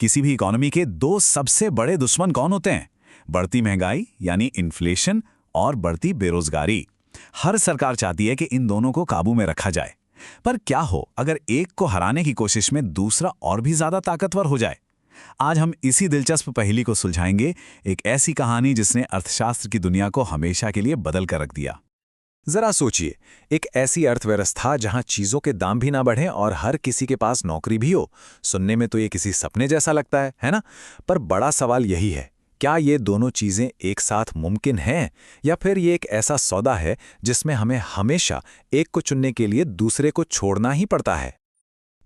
किसी भी इकोनॉमी के दो सबसे बड़े दुश्मन कौन होते हैं? बढ़ती महंगाई यानी इन्फ्लेशन और बढ़ती बेरोजगारी। हर सरकार चाहती है कि इन दोनों को काबू में रखा जाए। पर क्या हो अगर एक को हराने की कोशिश में दूसरा और भी ज्यादा ताकतवर हो जाए? आज हम इसी दिलचस्प पहेली को सुलझाएंगे, एक ऐसी कहानी जिसने अर्थशास्त्र की दुनिया को हमेशा के लिए बदल कर रख दिया। जरा सोचिए, एक ऐसी अर्थव्यवस्था जहां चीजों के दाम भी ना बढ़ें और हर किसी के पास नौकरी भी हो। सुनने में तो ये किसी सपने जैसा लगता है ना? पर बड़ा सवाल यही है, क्या ये दोनों चीजें एक साथ मुमकिन हैं, या फिर ये एक ऐसा सौदा है जिसमें हमें हमेशा एक को चुनने के लिए दूसरे को छोड़ना ही पड़ता है?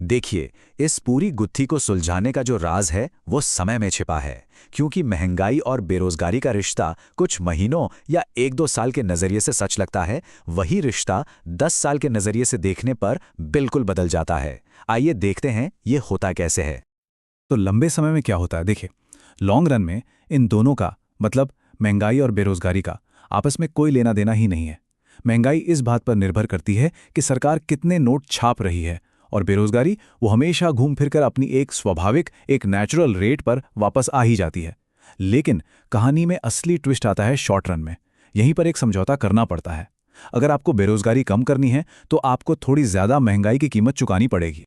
देखिए, इस पूरी गुत्थी को सुलझाने का जो राज है वो समय में छिपा है, क्योंकि महंगाई और बेरोजगारी का रिश्ता कुछ महीनों या 1-2 साल के नजरिए से सच लगता है, वही रिश्ता 10 साल के नजरिए से देखने पर बिल्कुल बदल जाता है। आइए देखते हैं ये होता कैसे है। तो लंबे समय में क्या होता है, देखिए, लॉन्ग रन में इन दोनों का मतलब महंगाई और बेरोजगारी का आपस में कोई लेना देना ही नहीं है। महंगाई इस बात पर निर्भर करती है कि सरकार कितने नोट छाप रही है, और बेरोजगारी वो हमेशा घूम फिरकर अपनी एक स्वाभाविक, एक नेचुरल रेट पर वापस आ ही जाती है। लेकिन कहानी में असली ट्विस्ट आता है शॉर्ट रन में। यहीं पर एक समझौता करना पड़ता है। अगर आपको बेरोजगारी कम करनी है तो आपको थोड़ी ज्यादा महंगाई की कीमत चुकानी पड़ेगी।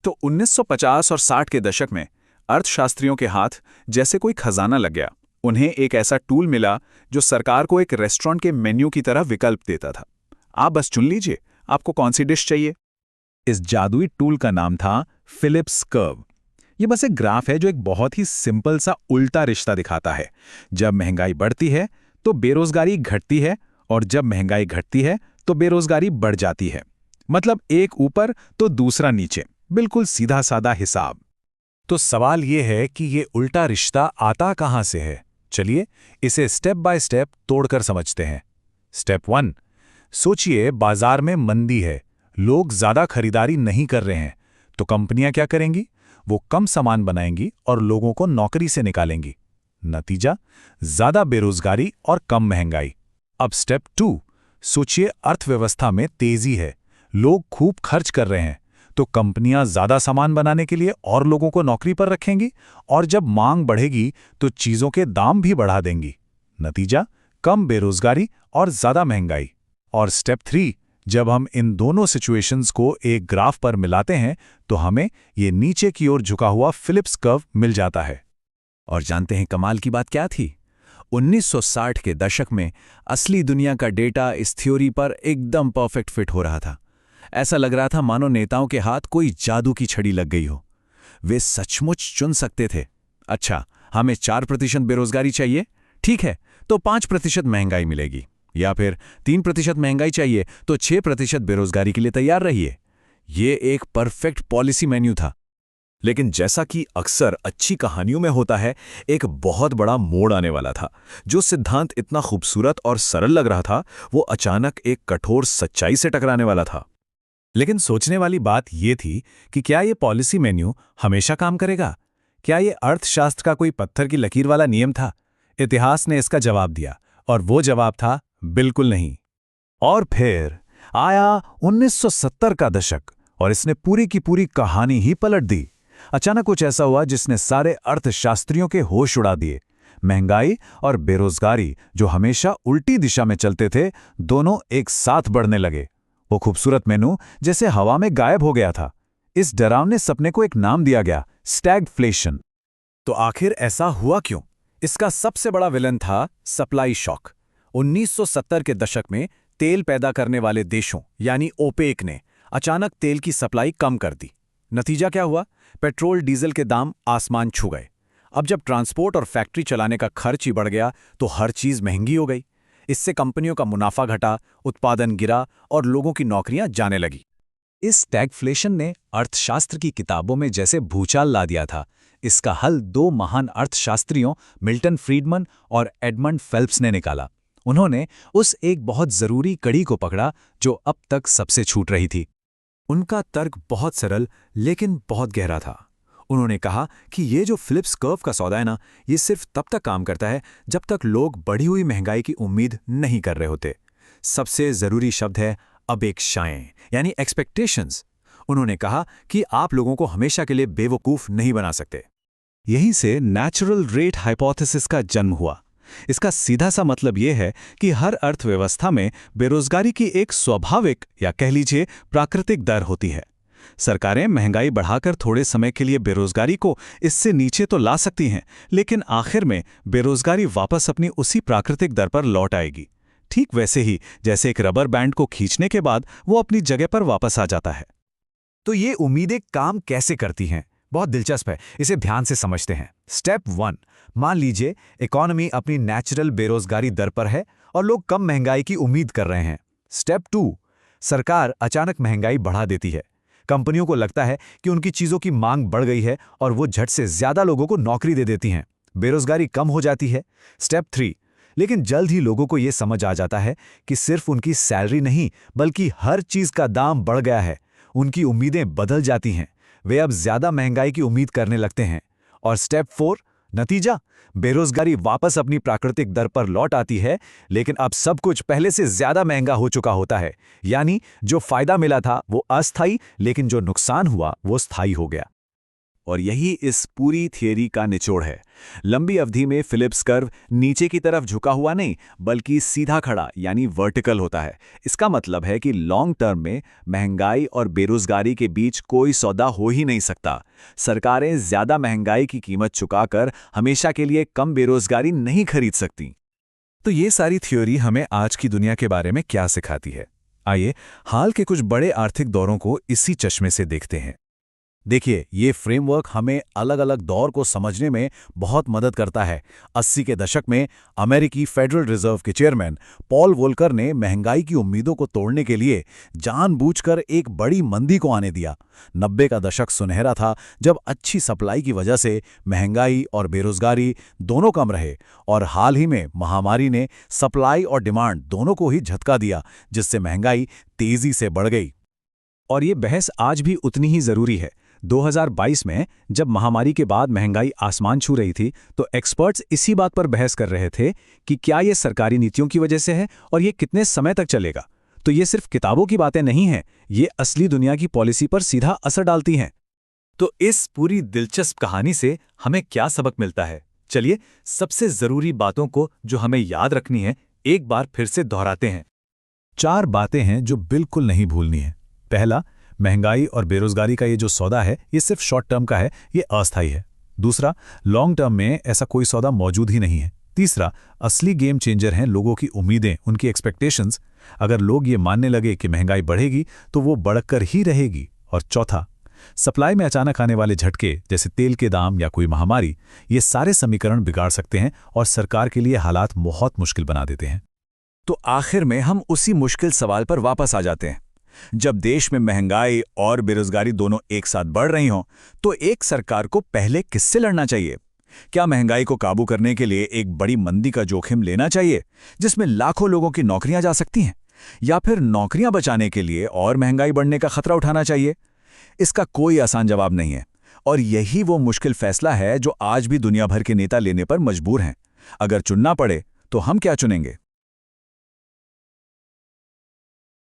तो 1950 और 60 के दशक में अर्थशास्त्रियों के हाथ जैसे कोई खजाना लग गया। उन्हें एक ऐसा टूल मिला जो सरकार को एक रेस्टोरेंट के मेन्यू की तरह विकल्प देता था। आप बस चुन लीजिए आपको कौन सी डिश चाहिए। इस जादुई टूल का नाम था फिलिप्स कर्व। ये बस एक ग्राफ है जो एक बहुत ही सिंपल सा उल्टा रिश्ता दिखाता है। जब महंगाई बढ़ती है तो बेरोजगारी घटती है, और जब महंगाई घटती है तो बेरोजगारी बढ़ जाती है। मतलब एक ऊपर तो दूसरा नीचे, बिल्कुल सीधा साधा हिसाब। तो सवाल ये है कि ये उल्टा रिश्ता आता कहां से है? चलिए इसे स्टेप बाय स्टेप तोड़कर समझते हैं। स्टेप 1, सोचिए बाजार में मंदी है, लोग ज्यादा खरीदारी नहीं कर रहे हैं, तो कंपनियां क्या करेंगी? वो कम सामान बनाएंगी और लोगों को नौकरी से निकालेंगी। नतीजा, ज्यादा बेरोजगारी और कम महंगाई। अब स्टेप 2, सोचिए अर्थव्यवस्था में तेजी है, लोग खूब खर्च कर रहे हैं, तो कंपनियां ज्यादा सामान बनाने के लिए और लोगों को नौकरी पर रखेंगी, और जब मांग बढ़ेगी तो चीजों के दाम भी बढ़ा देंगी। नतीजा, कम बेरोजगारी और ज्यादा महंगाई। और स्टेप 3, जब हम इन दोनों सिचुएशंस को एक ग्राफ पर मिलाते हैं तो हमें ये नीचे की ओर झुका हुआ फिलिप्स कर्व मिल जाता है। और जानते हैं कमाल की बात क्या थी? 1960 के दशक में असली दुनिया का डेटा इस थ्योरी पर एकदम परफेक्ट फिट हो रहा था। ऐसा लग रहा था मानो नेताओं के हाथ कोई जादू की छड़ी लग गई हो। वे सचमुच चुन सकते थे, अच्छा हमें 4% बेरोजगारी चाहिए, ठीक है, तो 5% महंगाई मिलेगी, या फिर 3% महंगाई चाहिए तो 6% बेरोजगारी के लिए तैयार रहिए। ये एक परफेक्ट पॉलिसी मेन्यू था। लेकिन जैसा कि अक्सर अच्छी कहानियों में होता है, एक बहुत बड़ा मोड़ आने वाला था। जो सिद्धांत इतना खूबसूरत और सरल लग रहा था, वो अचानक एक कठोर सच्चाई से टकराने वाला था। लेकिन सोचने वाली बात यह थी कि क्या ये पॉलिसी मेन्यू हमेशा काम करेगा? क्या ये अर्थशास्त्र का कोई पत्थर की लकीर वाला नियम था? इतिहास ने इसका जवाब दिया, और वो जवाब था बिल्कुल नहीं। और फिर आया 1970 का दशक, और इसने पूरी की पूरी कहानी ही पलट दी। अचानक कुछ ऐसा हुआ जिसने सारे अर्थशास्त्रियों के होश उड़ा दिए। महंगाई और बेरोजगारी, जो हमेशा उल्टी दिशा में चलते थे, दोनों एक साथ बढ़ने लगे। वो खूबसूरत मेनू जैसे हवा में गायब हो गया था। इस डरावने सपने को एक नाम दिया गया, स्टैगफ्लेशन। तो आखिर ऐसा हुआ क्यों? इसका सबसे बड़ा विलन था सप्लाई शॉक। 1970 के दशक में तेल पैदा करने वाले देशों यानी ओपेक ने अचानक तेल की सप्लाई कम कर दी। नतीजा क्या हुआ? पेट्रोल डीजल के दाम आसमान छू गए। अब जब ट्रांसपोर्ट और फैक्ट्री चलाने का खर्च ही बढ़ गया तो हर चीज महंगी हो गई। इससे कंपनियों का मुनाफा घटा, उत्पादन गिरा और लोगों की नौकरियां जाने लगी। इस स्टैगफ्लेशन ने अर्थशास्त्र की किताबों में जैसे भूचाल ला दिया था। इसका हल दो महान अर्थशास्त्रियों मिल्टन फ्रीडमन और एडमंड फेल्प्स ने निकाला। उन्होंने उस एक बहुत जरूरी कड़ी को पकड़ा जो अब तक सबसे छूट रही थी। उनका तर्क बहुत सरल लेकिन बहुत गहरा था। उन्होंने कहा कि ये जो फिलिप्स कर्व का सौदा है ना, ये सिर्फ तब तक काम करता है जब तक लोग बढ़ी हुई महंगाई की उम्मीद नहीं कर रहे होते। सबसे जरूरी शब्द है अपेक्षाएं, यानी एक्सपेक्टेशंस। उन्होंने कहा कि आप लोगों को हमेशा के लिए बेवकूफ नहीं बना सकते। यहीं से नेचुरल रेट हाइपोथेसिस का जन्म हुआ। इसका सीधा सा मतलब यह है कि हर अर्थव्यवस्था में बेरोजगारी की एक स्वाभाविक या कह लीजिए प्राकृतिक दर होती है। सरकारें महंगाई बढ़ाकर थोड़े समय के लिए बेरोजगारी को इससे नीचे तो ला सकती हैं, लेकिन आखिर में बेरोजगारी वापस अपनी उसी प्राकृतिक दर पर लौट आएगी। ठीक वैसे ही जैसे एक रबर बैंड को खींचने के बाद वो अपनी जगह पर वापस आ जाता है। तो ये उम्मीदें काम कैसे करती हैं? बहुत दिलचस्प है, इसे ध्यान से समझते हैं। स्टेप 1, मान लीजिए इकोनॉमी अपनी नेचुरल बेरोजगारी दर पर है और लोग कम महंगाई की उम्मीद कर रहे हैं। स्टेप 2, सरकार अचानक महंगाई बढ़ा देती है। कंपनियों को लगता है कि उनकी चीजों की मांग बढ़ गई है और वो झट से ज्यादा लोगों को नौकरी दे देती हैं। बेरोजगारी कम हो जाती है। स्टेप 3, लेकिन जल्द ही लोगों को यह समझ आ जाता है कि सिर्फ उनकी सैलरी नहीं बल्कि हर चीज का दाम बढ़ गया है। उनकी उम्मीदें बदल जाती हैं, वे अब ज्यादा महंगाई की उम्मीद करने लगते हैं। और स्टेप 4, नतीजा, बेरोजगारी वापस अपनी प्राकृतिक दर पर लौट आती है, लेकिन अब सब कुछ पहले से ज्यादा महंगा हो चुका होता है। यानी जो फायदा मिला था वो अस्थायी, लेकिन जो नुकसान हुआ वो स्थायी हो गया। और यही इस पूरी थियरी का निचोड़ है। लंबी अवधि में फिलिप्स कर्व नीचे की तरफ झुका हुआ नहीं बल्कि सीधा खड़ा यानी वर्टिकल होता है। इसका मतलब है कि लॉन्ग टर्म में महंगाई और बेरोजगारी के बीच कोई सौदा हो ही नहीं सकता। सरकारें ज्यादा महंगाई की कीमत चुकाकर हमेशा के लिए कम बेरोजगारी नहीं खरीद सकती। तो ये सारी थ्योरी हमें आज की दुनिया के बारे में क्या सिखाती है? आइए हाल के कुछ बड़े आर्थिक दौरों को इसी चश्मे से देखते हैं। देखिए, ये फ्रेमवर्क हमें अलग अलग दौर को समझने में बहुत मदद करता है। 80 के दशक में अमेरिकी फेडरल रिजर्व के चेयरमैन पॉल वोल्कर ने महंगाई की उम्मीदों को तोड़ने के लिए जानबूझकर एक बड़ी मंदी को आने दिया। 90 का दशक सुनहरा था, जब अच्छी सप्लाई की वजह से महंगाई और बेरोजगारी दोनों कम रहे। और हाल ही में महामारी ने सप्लाई और डिमांड दोनों को ही झटका दिया, जिससे महंगाई तेजी से बढ़ गई। और ये बहस आज भी उतनी ही जरूरी है। 2022 में जब महामारी के बाद महंगाई आसमान छू रही थी, तो एक्सपर्ट्स इसी बात पर बहस कर रहे थे कि क्या ये सरकारी नीतियों की वजह से है और ये कितने समय तक चलेगा। तो ये सिर्फ किताबों की बातें नहीं हैं, ये असली दुनिया की पॉलिसी पर सीधा असर डालती हैं। तो इस पूरी दिलचस्प कहानी से हमें क्या सबक मिलता है? चलिए सबसे जरूरी बातों को जो हमें याद रखनी है एक बार फिर से दोहराते हैं। 4 बातें हैं जो बिल्कुल नहीं भूलनी है। पहला, महंगाई और बेरोजगारी का ये जो सौदा है ये सिर्फ शॉर्ट टर्म का है, ये अस्थायी है। दूसरा, लॉन्ग टर्म में ऐसा कोई सौदा मौजूद ही नहीं है। तीसरा, असली गेम चेंजर हैं लोगों की उम्मीदें, उनकी एक्सपेक्टेशंस। अगर लोग ये मानने लगे कि महंगाई बढ़ेगी तो वो बढ़कर ही रहेगी। और चौथा, सप्लाई में अचानक आने वाले झटके जैसे तेल के दाम या कोई महामारी, ये सारे समीकरण बिगाड़ सकते हैं और सरकार के लिए हालात बहुत मुश्किल बना देते हैं। तो आखिर में हम उसी मुश्किल सवाल पर वापस आ जाते हैं। जब देश में महंगाई और बेरोजगारी दोनों एक साथ बढ़ रही हों, तो एक सरकार को पहले किससे लड़ना चाहिए? क्या महंगाई को काबू करने के लिए एक बड़ी मंदी का जोखिम लेना चाहिए जिसमें लाखों लोगों की नौकरियां जा सकती हैं, या फिर नौकरियां बचाने के लिए और महंगाई बढ़ने का खतरा उठाना चाहिए? इसका कोई आसान जवाब नहीं है, और यही वो मुश्किल फैसला है जो आज भी दुनिया भर के नेता लेने पर मजबूर हैं। अगर चुनना पड़े तो हम क्या चुनेंगे?